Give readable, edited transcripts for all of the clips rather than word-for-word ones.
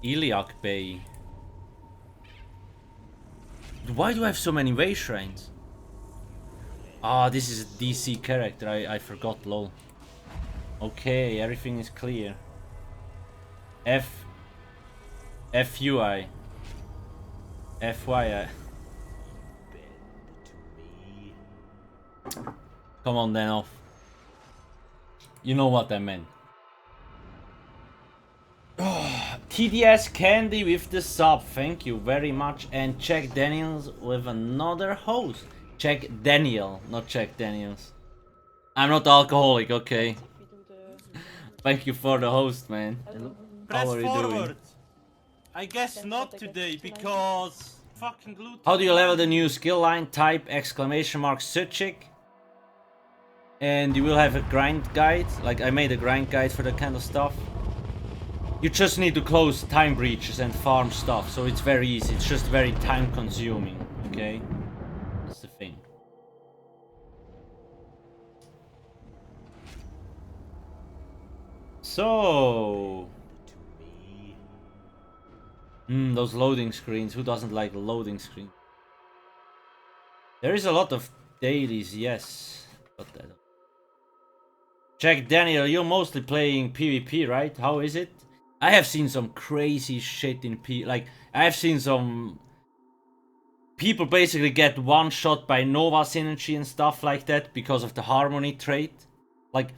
Iliac Bay. Why do I have so many way shrines? Ah, this is a DC character. I forgot. Lol. Okay, everything is clear. FUI. FYI. Come on then off. You know what I meant. TDS Candy with the sub, thank you very much. And Jack Daniels with another host. Jack Daniel, not Jack Daniels. I'm not alcoholic, okay. Thank you for the host, man. Press forward. I guess not today because fucking gluten. How do you level the new skill line? Type exclamation mark Psijic. And you will have a grind guide. Like I made a grind guide for that kind of stuff. You just need to close time breaches and farm stuff, so it's very easy. It's just very time consuming, okay? That's the thing. So... those loading screens. Who doesn't like loading screens? There is a lot of dailies, yes. But I don't... Jack Daniel, you're mostly playing PvP, right? How is it? I have seen some crazy shit in like, I have seen some people basically get one shot by Nova synergy and stuff like that because of the harmony trait. Like,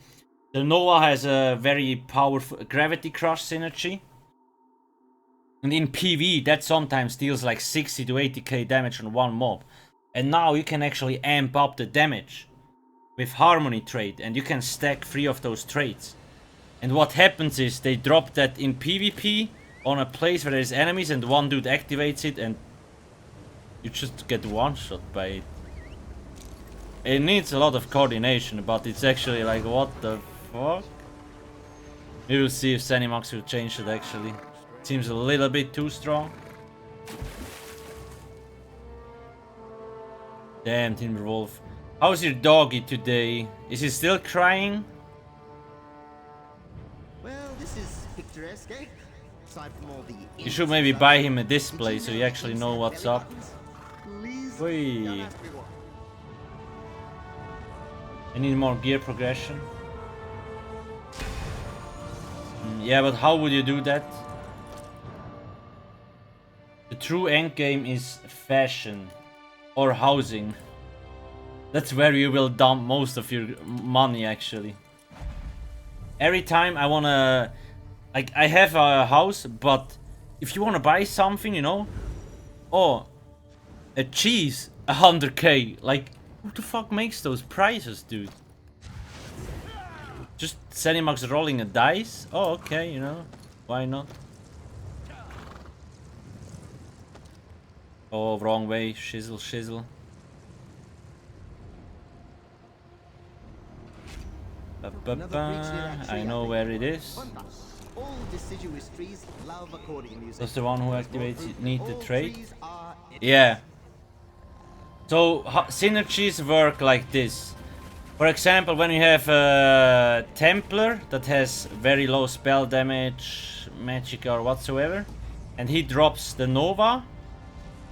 the Nova has a very powerful gravity crush synergy. And in PV, that sometimes deals like 60 to 80k damage on one mob. And now you can actually amp up the damage with harmony trait, and you can stack 3 of those traits. And what happens is they drop that in PvP on a place where there's enemies and one dude activates it and you just get one shot by it. It needs a lot of coordination, but it's actually like, what the fuck? We will see if Zenimax will change it actually. It seems a little bit too strong. Damn, Timberwolf. How's your doggy today? Is he still crying? Well, this is picturesque, eh? Aside from all the you should maybe buy him a display so you actually know what's up. Whee. I need more gear progression. Yeah, but how would you do that? The true endgame is fashion or housing. That's where you will dump most of your money actually. Every time I wanna... Like, I have a house, but if you wanna buy something, you know... Oh, a cheese, 100k. Like, who the fuck makes those prices, dude? Just Zenimax rolling a dice? Oh, okay, you know. Why not? Oh, wrong way. Shizzle, shizzle. I know where it is. That's the one who activates it. Need the trait? Yeah. So synergies work like this. For example, when you have a Templar that has very low spell damage, magic or whatsoever, and he drops the Nova,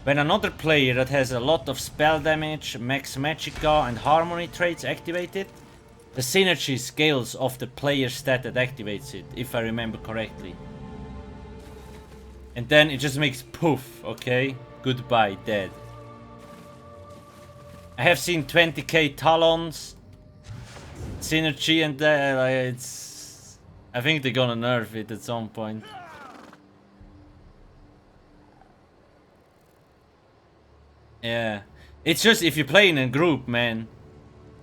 when another player that has a lot of spell damage, max magicka and harmony traits activated, the synergy scales of the player stat that activates it, if I remember correctly. And then it just makes poof, okay? Goodbye, dead. I have seen 20k Talons synergy and it's... I think they're gonna nerf it at some point. Yeah. It's just if you play in a group, man.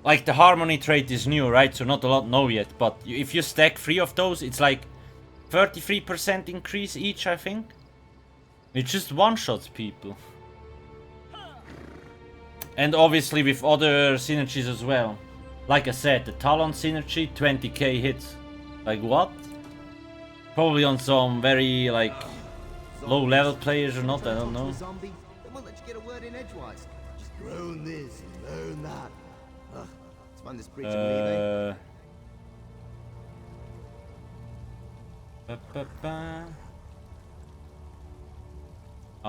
Like, the harmony trait is new, right? So not a lot know yet. But if you stack 3 of those, it's like 33% increase each, I think. It just one-shots people. And obviously with other synergies as well. Like I said, the Talon synergy, 20k hits. Like, what? Probably on some very, like, low-level players or not, I don't know.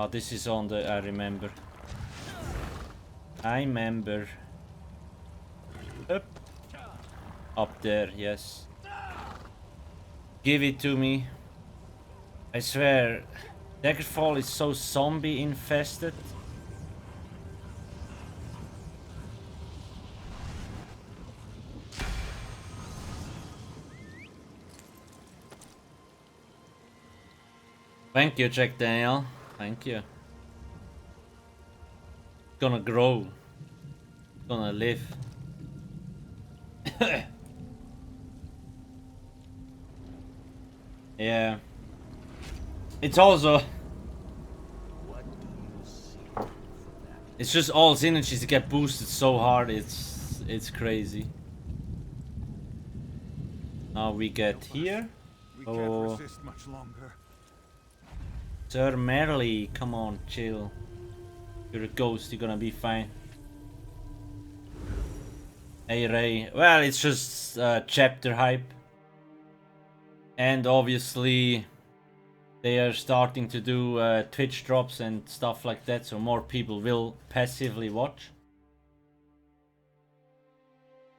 Oh, this is on the... I remember. I remember. Up there, yes. Give it to me. I swear, Daggerfall is so zombie infested. Thank you, Jack Daniel. Thank you. Gonna grow. Gonna live. Yeah. It's also... It's just all synergies get boosted so hard, it's crazy. Now we get here. Oh, Sir Merrily, come on, chill. You're a ghost, you're gonna be fine. Hey Ray, well, it's just chapter hype. And obviously they are starting to do Twitch drops and stuff like that, so more people will passively watch.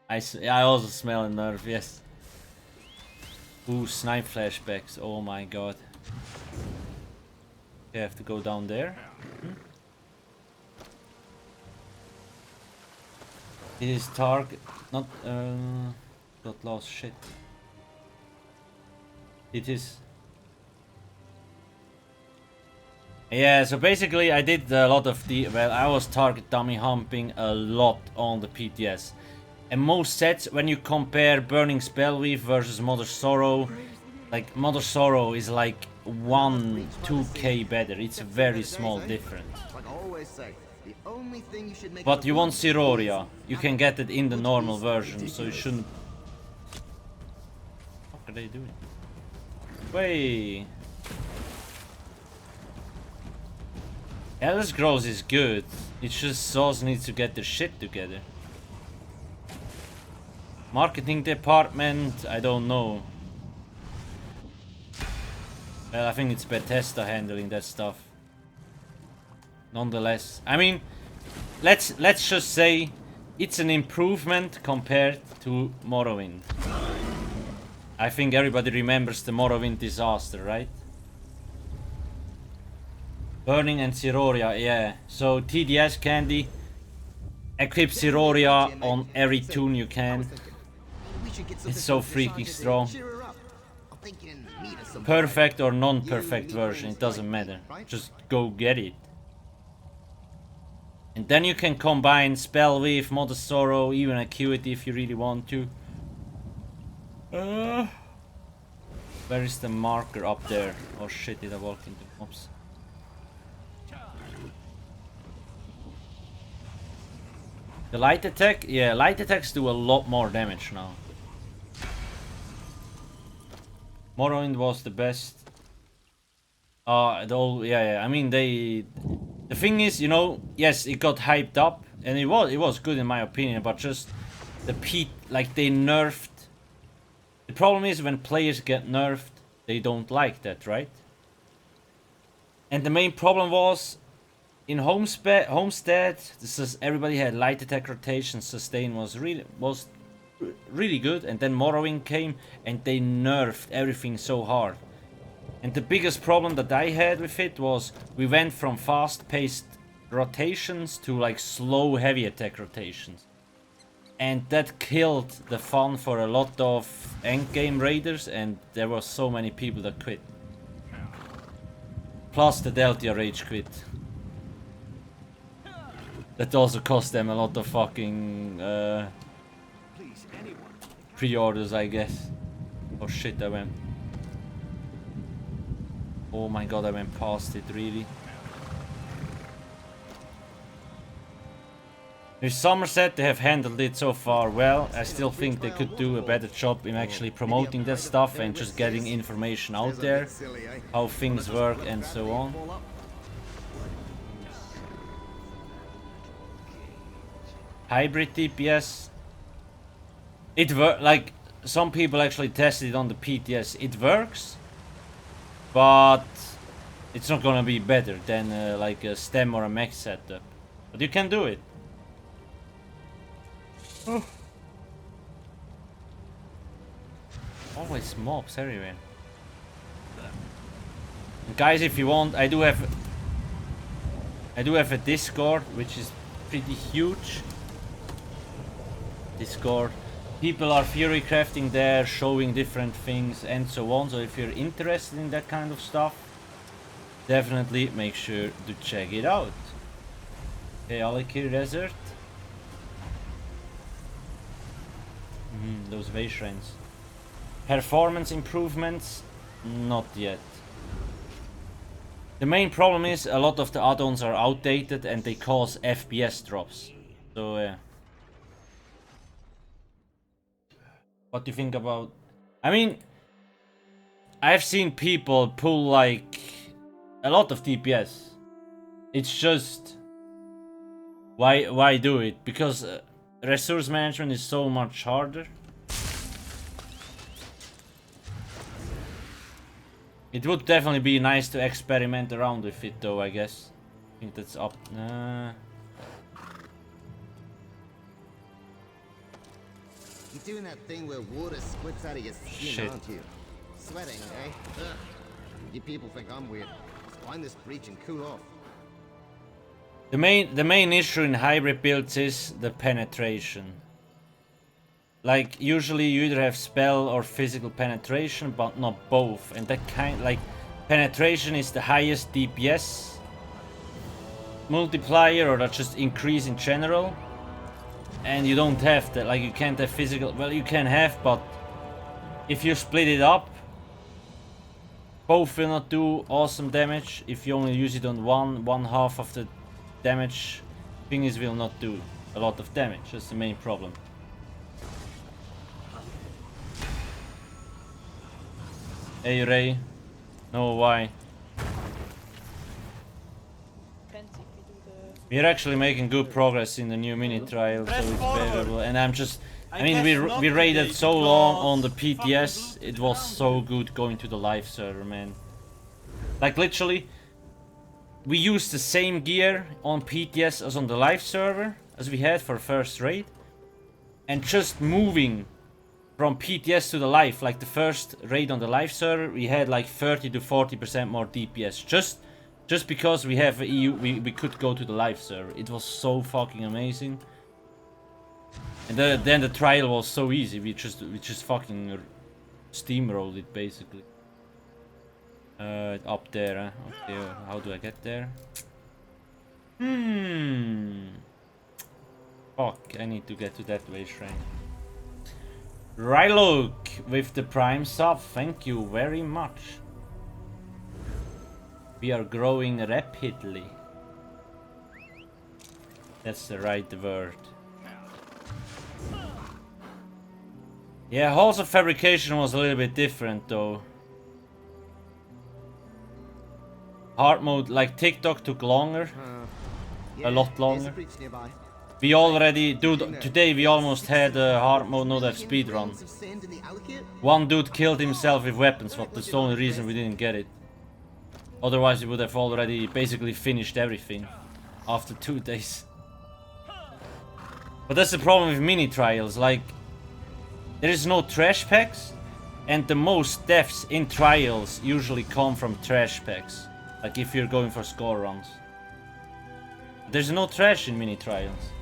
I also smell a nerve, yes. Ooh, snipe flashbacks, oh my god. You have to go down there. It is target, not, got lost, shit. It is. Yeah, so basically I did a lot of the, well, I was target dummy humping a lot on the PTS. And most sets, when you compare Burning Spellweave versus Mother Sorrow, like Mother Sorrow is like 1-2k better. It's a very small difference. But you want Siroria, you can get it in the normal version, so you shouldn't... What are they doing? Wait. Elder Scrolls is good. It's just Souls needs to get their shit together. Marketing department, I don't know. Well, I think it's Bethesda handling that stuff. Nonetheless, I mean, let's just say it's an improvement compared to Morrowind. I think everybody remembers the Morrowind disaster, right? Burning and Siroria, yeah. So TDS Candy, equip Siroria on every tune you can. It's so freaking strong. Perfect or non-perfect version, it doesn't matter. Just go get it. And then you can combine Spellweave, Mother Sorrow, even Acuity if you really want to. Where is the marker up there? Oh shit, did I walk into mobs? The light attack? Yeah, light attacks do a lot more damage now. Morrowind was the best. Yeah, I mean the thing is, you know, yes, it got hyped up and it was good in my opinion, but just like they nerfed. The problem is when players get nerfed, they don't like that, right? And the main problem was in Homestead, everybody had light attack rotation, sustain was really good, and then Morrowind came and they nerfed everything so hard. And the biggest problem that I had with it was we went from fast-paced rotations to like slow heavy attack rotations. And that killed the fun for a lot of endgame raiders, and there were so many people that quit. Plus the Delta Rage quit. That also cost them a lot of fucking pre-orders, I guess. Oh shit, I went... Oh my god, I went past it, really. With Summerset, they have handled it so far well. I still think they could do a better job in actually promoting that stuff and just getting information out there, how things work and so on. Hybrid DPS. It works, like, some people actually tested it on the PTS. It works, but It's not gonna be better than like a stem or a mech setup, but you can do it. Always mobs everywhere. And guys, if you want, I do have a Discord, which is pretty huge. Discord. People are fury crafting there, showing different things and so on. So if you're interested in that kind of stuff, definitely make sure to check it out. Okay, Alikir Desert. Those way shrines. Performance improvements? Not yet. The main problem is a lot of the add-ons are outdated and they cause FPS drops. So what do you think about... I mean, I've seen people pull like a lot of DPS. It's just... Why do it? Because resource management is so much harder. It would definitely be nice to experiment around with it though, I guess. I think that's up... You're doing that thing where water splits out of your skin, Shit. aren't you? Sweating, eh? Ugh. You people think I'm weird. Just find this breach and cool off. The main issue in hybrid builds is the penetration. Like usually you either have spell or physical penetration, but not both. And that kind, like, penetration is the highest DPS multiplier, or that just increase in general. And you don't have that, like you can't have physical, well you can have, but if you split it up, both will not do awesome damage. If you only use it on one half of the damage, thingies will not do a lot of damage. That's the main problem. Hey Ray, no why? We're actually making good progress in the new mini trial, so it's favorable. And I'm just, I mean, we raided so long on the PTS. It was so good going to the live server, man. Like literally, we used the same gear on PTS as on the live server as we had for first raid, and just moving from PTS to the live, like the first raid on the live server, we had like 30 to 40% more DPS. Just because we have a EU, we could go to the live server. It was so fucking amazing. And then the trial was so easy. We just fucking steamrolled it basically. Up there. Huh? Okay, how do I get there? Fuck, I need to get to that way shrine. Rylok with the prime sub, thank you very much. We are growing rapidly. That's the right word. Yeah, halls of fabrication was a little bit different though. Hard mode, like TikTok, took longer. A lot longer. We already, dude, today we almost had a hard mode not have speedrun. One dude killed himself with weapons, but that's the only reason we didn't get it. Otherwise we would have already basically finished everything after 2 days. But that's the problem with mini trials, like there is no trash packs, and the most deaths in trials usually come from trash packs. Like if you're going for score runs. There's no trash in mini trials.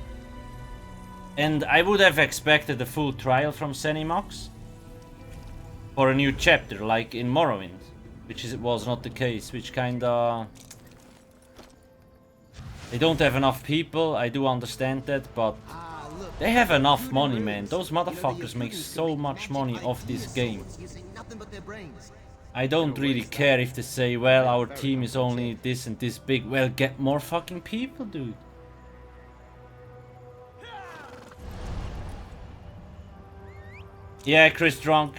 And I would have expected a full trial from Zenimax for a new chapter, like in Morrowind, which was not the case, which kinda... They don't have enough people, I do understand that, but they have enough money, man. Those motherfuckers make so much money off this game. I don't really care if they say, well, our team is only this and this big. Well, get more fucking people, dude. Yeah, Chris Drunk.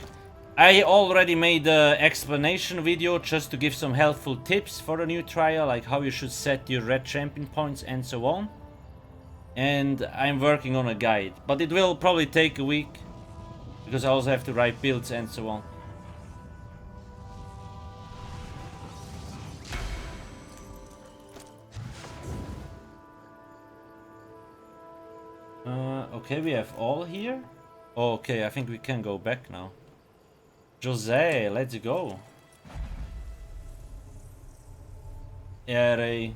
I already made an explanation video just to give some helpful tips for the new trial, like how you should set your red champion points and so on. And I'm working on a guide, but it will probably take a week because I also have to write builds and so on. Okay, we have all here. Okay, I think we can go back now. Jose, let's go. Yeah, they...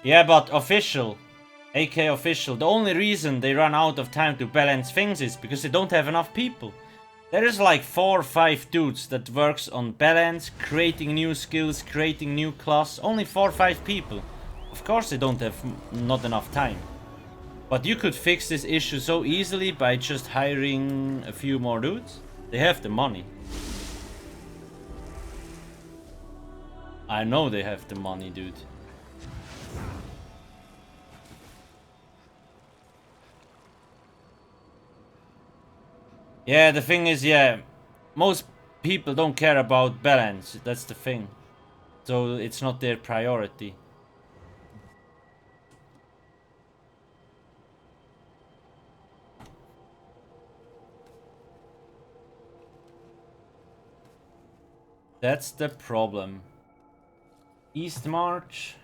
Yeah, but official. AK official. The only reason they run out of time to balance things is because they don't have enough people. There is like 4 or 5 dudes that works on balance, creating new skills, creating new class. Only 4 or 5 people. Of course they don't have not enough time. But you could fix this issue so easily by just hiring a few more dudes. They have the money. I know they have the money, dude. Yeah, the thing is, yeah, most people don't care about balance. That's the thing. So it's not their priority. That's the problem. East March.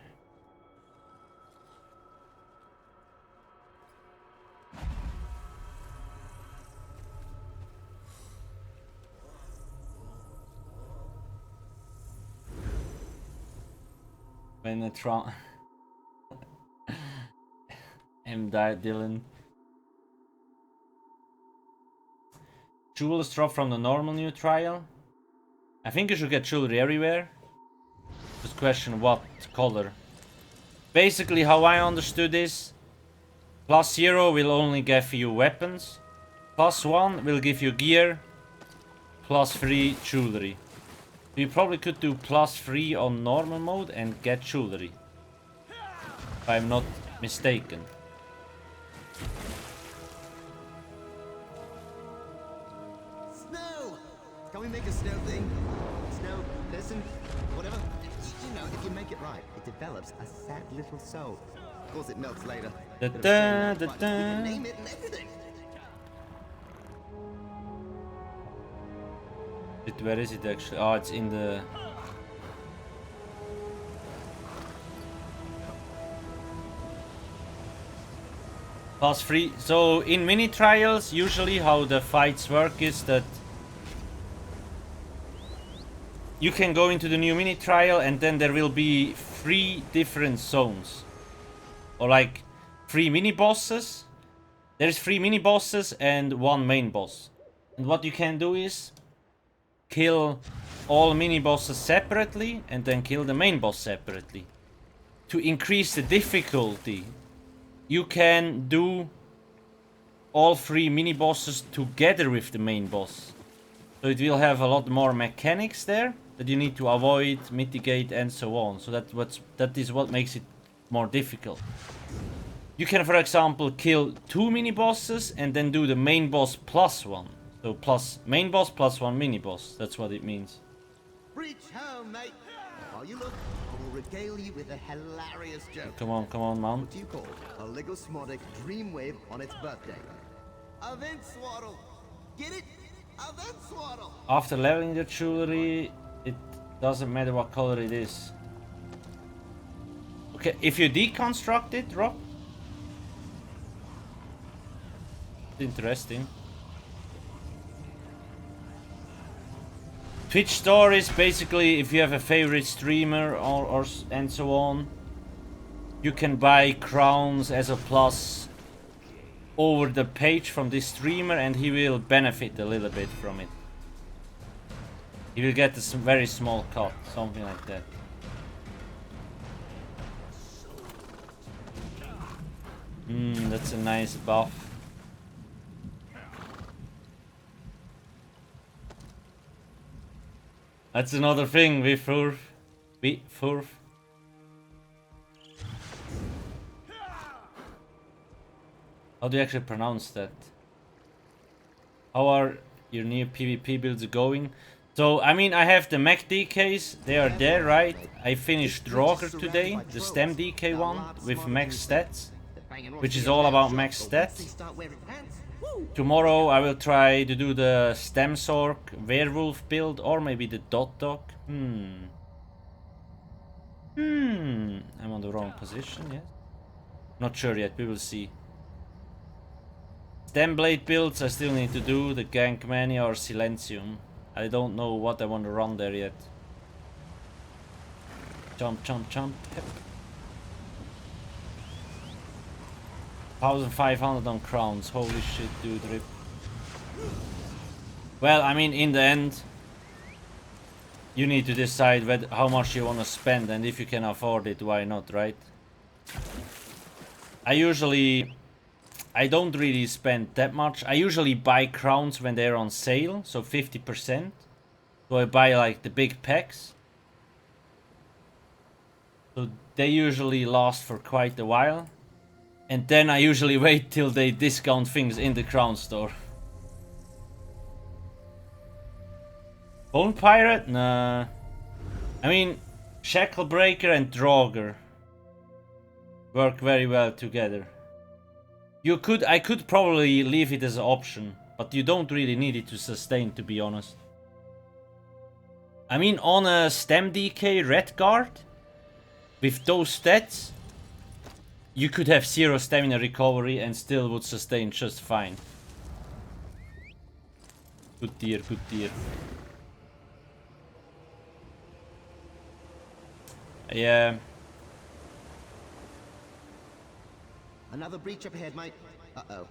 When the Trump M died, Dylan. Jewels drop from the normal new trial. I think you should get jewelry everywhere. Just question what color. Basically, how I understood this: +0 will only give you weapons, +1 will give you gear, +3 jewelry. You probably could do +3 on normal mode and get jewelry, if I'm not mistaken. Snow! Can we make a snow thing? Snow, listen, whatever. You know, if you make it right, it develops a sad little soul. Of course, it melts later. Da But da it's da fun. da. We can name it and everything. Where is it actually? Oh, it's in the... +3. So in mini trials, usually how the fights work is that you can go into the new mini trial and then there will be 3 different zones. Or like 3 mini bosses. There's 3 mini bosses and 1 main boss. And what you can do is kill all mini bosses separately and then kill the main boss separately. To increase the difficulty, you can do all 3 mini bosses together with the main boss. So it will have a lot more mechanics there that you need to avoid, mitigate, and so on. So that is what makes it more difficult. You can, for example, kill 2 mini bosses and then do the main boss +1. So plus main boss +1 mini boss. That's what it means. Reach home, mate. While you look, I will regale you with a hilarious joke. Come on, man. What do you call a Ligosmodic Dreamwave on its birthday? A Vintswaddle. Get it? A Vintswaddle. After leveling the jewelry, it doesn't matter what color it is. Okay, if you deconstruct it, Rob. Interesting. Twitch store is basically if you have a favorite streamer or and so on, you can buy crowns as a plus over the page from this streamer and he will benefit a little bit from it. He will get a very small cut, something like that. That's a nice buff. That's another thing with Furf. How do you actually pronounce that? How are your new PvP builds going? So, I mean, I have the mech DKs, they are there, right? I finished Draugr today, the STEM DK one, with max stats, which is all about max stats. Tomorrow I will try to do the Stem Sork Werewolf build, or maybe the Dot Dog. I'm on the wrong position, yes. Not sure yet, we will see. Stem blade builds I still need to do, the Gank Mania or Silentium. I don't know what I want to run there yet. Jump, jump, jump. Yep. 1500 on crowns, holy shit, dude, rip. Well, I mean, in the end, you need to decide how much you want to spend, and if you can afford it, why not, right? I don't really spend that much. I usually buy crowns when they're on sale, so 50%. So I buy like the big packs. So they usually last for quite a while. And then I usually wait till they discount things in the crown store. Bone Pirate? Nah. I mean, Shackle Breaker and Draugr work very well together. I could probably leave it as an option, but you don't really need it to sustain, to be honest. I mean, on a Stem DK Red Guard, with those stats, you could have 0 stamina recovery and still would sustain just fine. Good tier, good tier. Yeah. Another breach up ahead, mate. Uh-oh.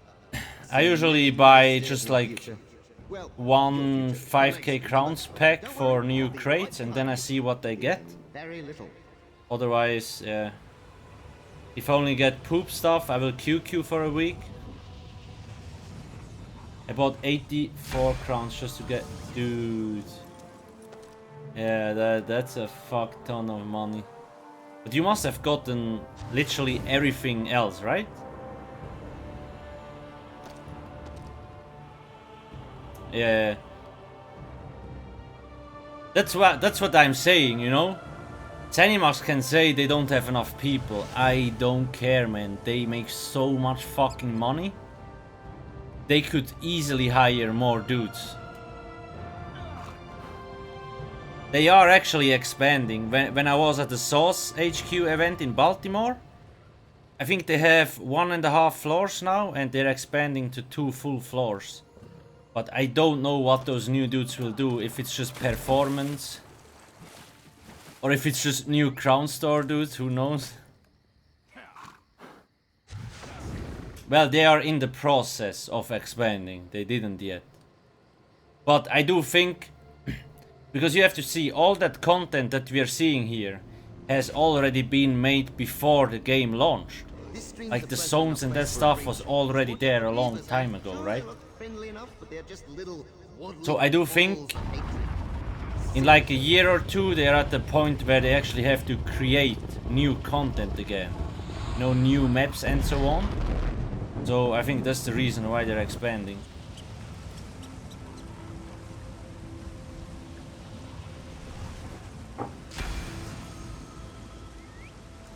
I usually buy just like one 5k crowns pack for new crates and then I see what I get. Very little. Otherwise, yeah. If I only get poop stuff, I will QQ for a week. I bought 84 crowns just to get... Dude. Yeah, that's a fuck ton of money. But you must have gotten literally everything else, right? Yeah. That's what I'm saying, you know? Zenimax can say they don't have enough people. I don't care, man. They make so much fucking money. They could easily hire more dudes. They are actually expanding. When I was at the Sauce HQ event in Baltimore, I think they have 1.5 floors now and they're expanding to 2 full floors. But I don't know what those new dudes will do, if it's just performance or if it's just new crown store dudes, who knows. Well, they are in the process of expanding, they didn't yet. But I do think, because you have to see, all that content that we are seeing here has already been made before the game launched. Like the zones and that stuff was already there a long time ago, right? So I do think in like a year or two they're at the point where they actually have to create new content again. You know, new maps and so on. So I think that's the reason why they're expanding.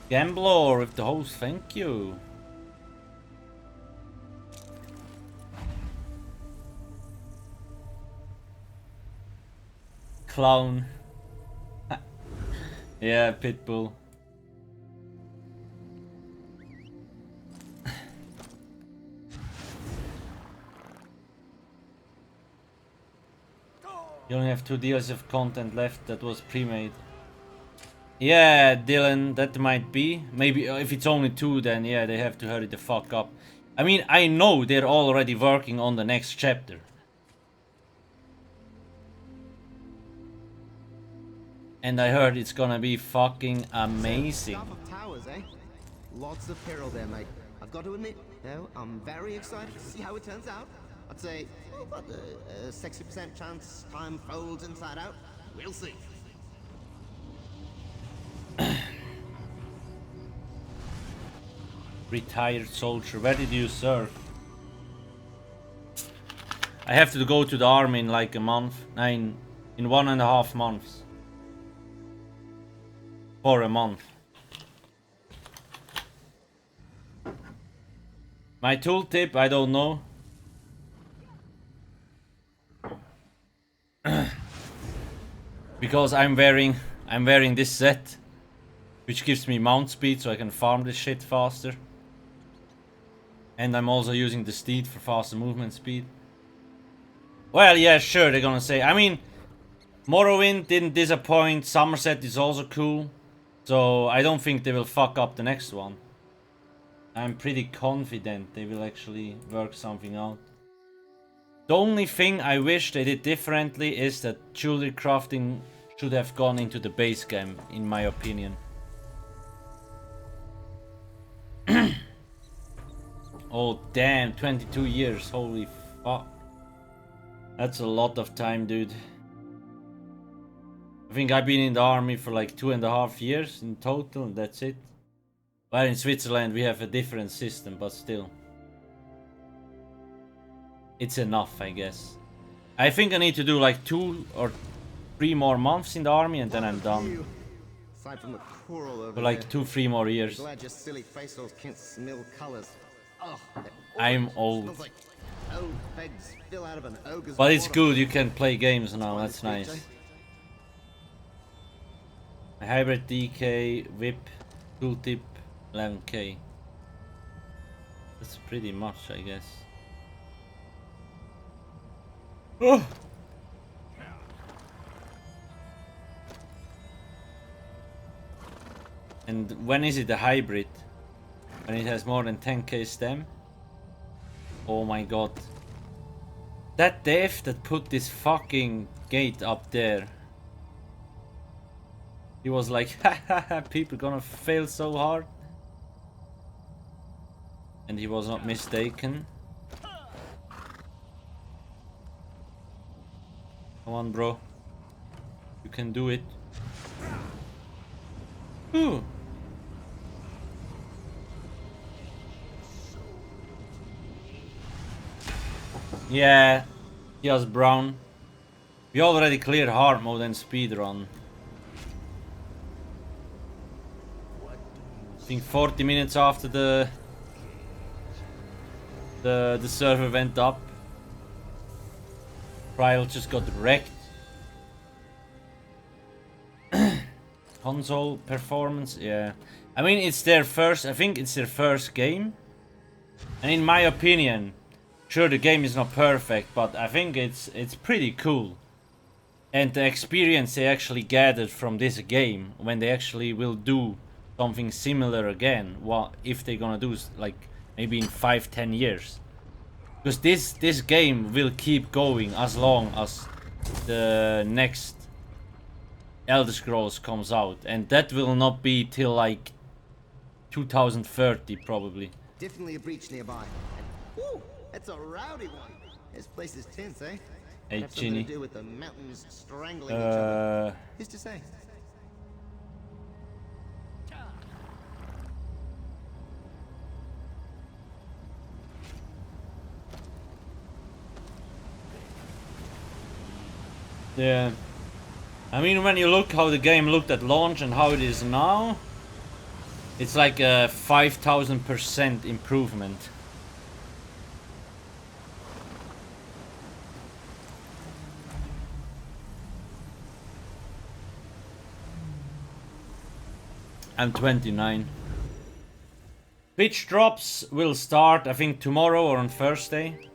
Gambler with the host, thank you. Clown. Yeah, Pitbull. You only have 2 DLC of content left that was pre-made. Yeah, Dylan, that might be. Maybe if it's only 2, then yeah, they have to hurry the fuck up. I mean, I know they're already working on the next chapter. And I heard it's gonna be fucking amazing. Staff of towers, eh? Lots of peril there, mate. I've got to admit, though, I'm very excited to see how it turns out. I'd say about a 60% chance time folds inside out. We'll see. Retired soldier, where did you serve? I have to go to the army in like a month. In 1.5 months. For a month. My tooltip, I don't know. Because I'm wearing this set. which gives me mount speed so I can farm this shit faster. And I'm also using the steed for faster movement speed. Well, yeah, sure, they're gonna say. I mean, Morrowind didn't disappoint. Summerset is also cool. So I don't think they will fuck up the next one. I'm pretty confident they will actually work something out. The only thing I wish they did differently is that jewelry crafting should have gone into the base game, in my opinion. Oh damn, 22 years, holy fuck. That's a lot of time, dude. I think I've been in the army for like 2.5 years in total, and that's it. Well, in Switzerland we have a different system, but still. It's enough, I guess. I think I need to do like 2 or 3 more months in the army and then I'm done. Aside from the coral over For like there, 2-3 more years. glad your silly facials can't smell colors. Oh, I'm old. smells like old pegs fill out of an ogre's But it's water. good, you can play games now, that's nice. A hybrid DK, whip, tooltip, 11k. That's pretty much, I guess. Oh. And when is it a hybrid? When it has more than 10k stem? Oh my god. That dev that put this fucking gate up there. He was like, hahaha, people gonna fail so hard. And he was not mistaken. Come on, bro. You can do it. Ooh. Yeah, he has brown. We already cleared hard mode and speedrun. I think 40 minutes after the server went up. Trial just got wrecked. Console performance, yeah. I mean, it's their first, I think it's their first game. And in my opinion, sure the game is not perfect, but I think it's pretty cool. And the experience they actually gathered from this game, when they actually will do something similar again, what if they're gonna do like maybe in 5-10 years. Because this game will keep going as long as the next Elder Scrolls comes out, and that will not be till like 2030 probably. Definitely a breach nearby. And, ooh, that's a rowdy one. This place is tense, eh? Hey, Have something Ginny. to do with the mountains strangling each other. Who's to say? Yeah. I mean, when you look how the game looked at launch and how it is now, it's like a 5000% improvement. I'm 29. Twitch drops will start, I think, tomorrow or on Thursday.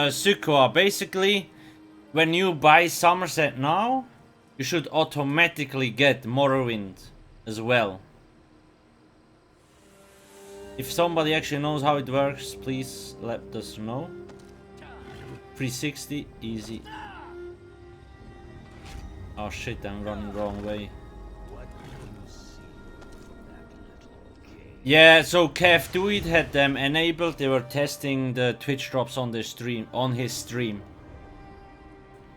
Sukwa, basically, when you buy Summerset now, you should automatically get Morrowind as well. If somebody actually knows how it works, please let us know. 360, easy. Oh shit, I'm running the wrong way. Yeah, so Kev Duid had them enabled. They were testing the Twitch drops on their stream, on his stream.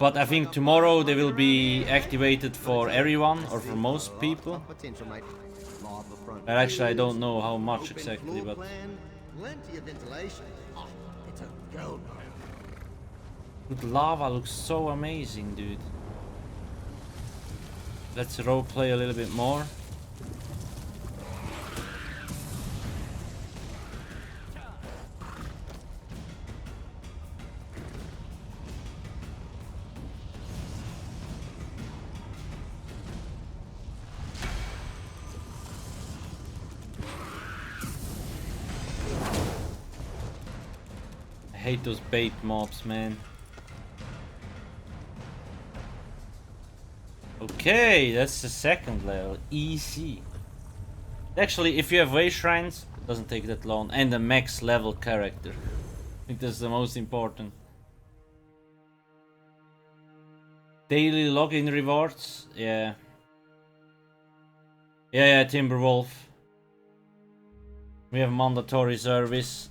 But I think tomorrow they will be activated for everyone or for most people. But actually, I don't know how much exactly, but Plenty of ventilation. Oh, it's a gold mine. the lava looks so amazing, dude. Let's roleplay a little bit more. hate those bait mobs, man. Okay, that's the second level. Easy. Actually, if you have way shrines, it doesn't take that long. And a max level character. I think that's the most important. Daily login rewards. Yeah. Yeah, Timberwolf. We have mandatory service.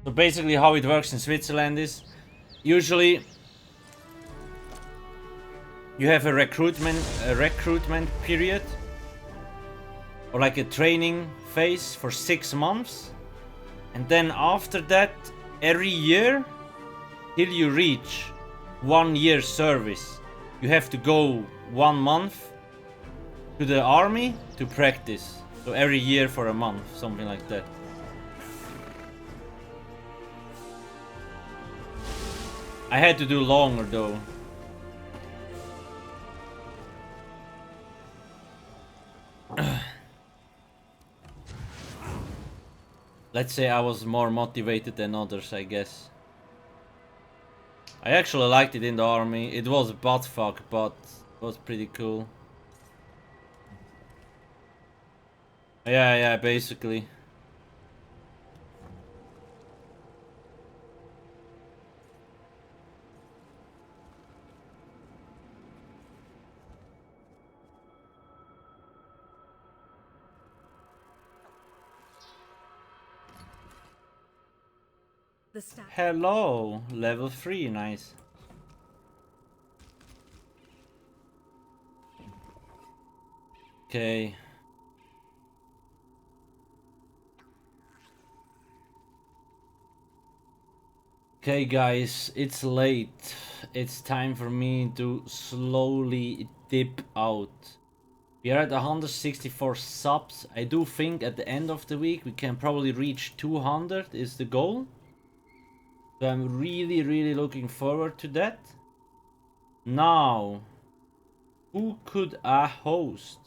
So basically how it works in Switzerland is usually you have a recruitment period or like a training phase for 6 months, and then after that every year till you reach 1 year service you have to go 1 month to the army to practice. So every year for a month, something like that. I had to do longer though. Let's say I was more motivated than others, I guess. I actually liked it in the army. It was buttfuck, but it was pretty cool. Yeah, basically. Hello, level 3, nice. Okay. Okay guys, it's late. It's time for me to slowly dip out. We are at 164 subs. I do think at the end of the week we can probably reach 200 is the goal. So I'm really looking forward to that. Now, who could I host?